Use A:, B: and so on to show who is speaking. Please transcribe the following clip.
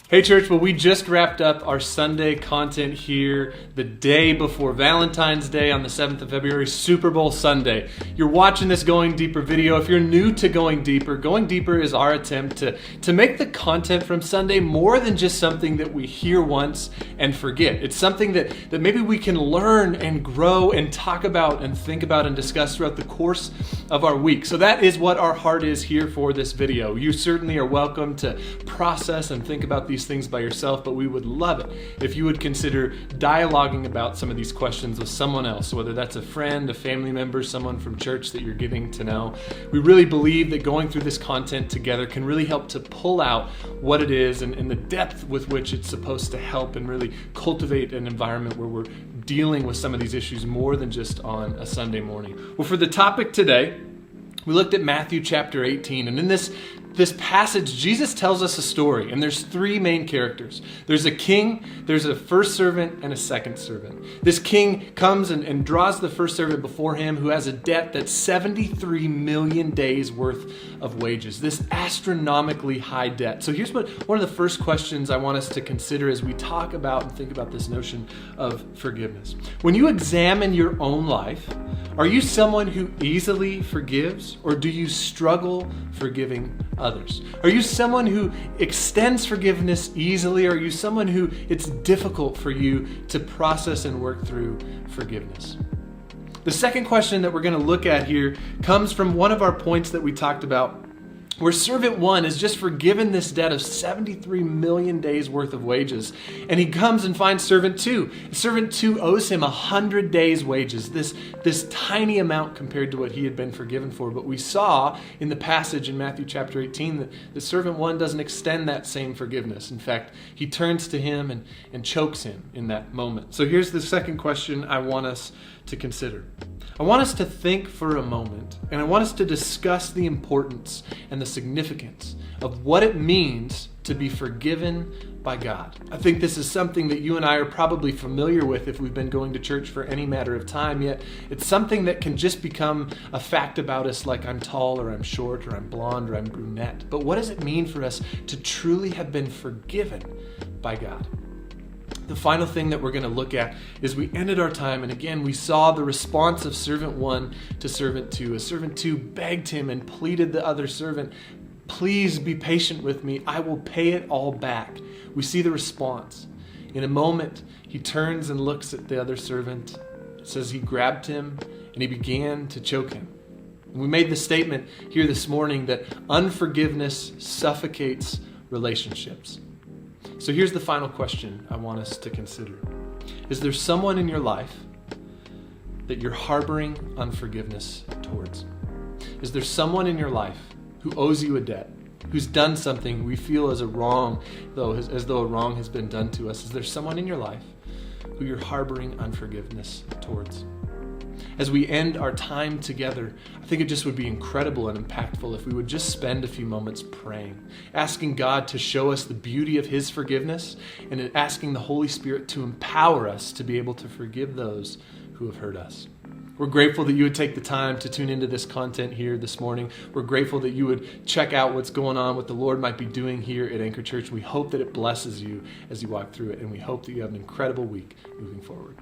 A: Hey church, well we just wrapped up our Sunday content here the day before Valentine's Day on the 7th of February, Super Bowl Sunday. You're watching this Going Deeper video. If you're new to Going Deeper is our attempt to make the content from Sunday more than just something that we hear once and forget. It's something that maybe we can learn and grow and talk about and think about and discuss throughout the course of our week. So that is what our heart is here for this video. You certainly are welcome to process and think about these things by yourself, but we would love it if you would consider dialoguing about some of these questions with someone else, whether that's a friend, a family member, someone from church that you're getting to know. We really believe that going through this content together can really help to pull out what it is and the depth with which it's supposed to help and really cultivate an environment where we're dealing with some of these issues more than just on a Sunday morning. Well, for the topic today, we looked at Matthew chapter 18, and in this passage, Jesus tells us a story, and there's three main characters. There's a king, there's a first servant, and a second servant. This king comes and draws the first servant before him who has a debt that's 73 million days worth of wages, this astronomically high debt. So here's one of the first questions I want us to consider as we talk about and think about this notion of forgiveness. When you examine your own life, are you someone who easily forgives, or do you struggle forgiving others? Are you someone who extends forgiveness easily, or are you someone who it's difficult for you to process and work through forgiveness? The second question that we're going to look at here comes from one of our points that we talked about, where servant one is just forgiven this debt of 73 million days worth of wages. And he comes and finds servant two. Servant two owes him 100 days wages, this tiny amount compared to what he had been forgiven for. But we saw in the passage in Matthew chapter 18 that the servant one doesn't extend that same forgiveness. In fact, he turns to him and chokes him in that moment. So here's the second question I want us to consider. I want us to think for a moment, and I want us to discuss the importance and the significance of what it means to be forgiven by God. I think this is something that you and I are probably familiar with if we've been going to church for any matter of time, yet it's something that can just become a fact about us, like I'm tall or I'm short or I'm blonde or I'm brunette. But what does it mean for us to truly have been forgiven by God? The final thing that we're going to look at is we ended our time, and again, we saw the response of servant one to servant two. As servant two begged him and pleaded the other servant, please be patient with me. I will pay it all back. We see the response. In a moment, he turns and looks at the other servant. It says he grabbed him and he began to choke him. And we made the statement here this morning that unforgiveness suffocates relationships. So here's the final question I want us to consider. Is there someone in your life that you're harboring unforgiveness towards? Is there someone in your life who owes you a debt, who's done something we feel as a wrong, as though a wrong has been done to us? Is there someone in your life who you're harboring unforgiveness towards? As we end our time together, I think it just would be incredible and impactful if we would just spend a few moments praying, asking God to show us the beauty of His forgiveness, and asking the Holy Spirit to empower us to be able to forgive those who have hurt us. We're grateful that you would take the time to tune into this content here this morning. We're grateful that you would check out what's going on, what the Lord might be doing here at Anchor Church. We hope that it blesses you as you walk through it, and we hope that you have an incredible week moving forward.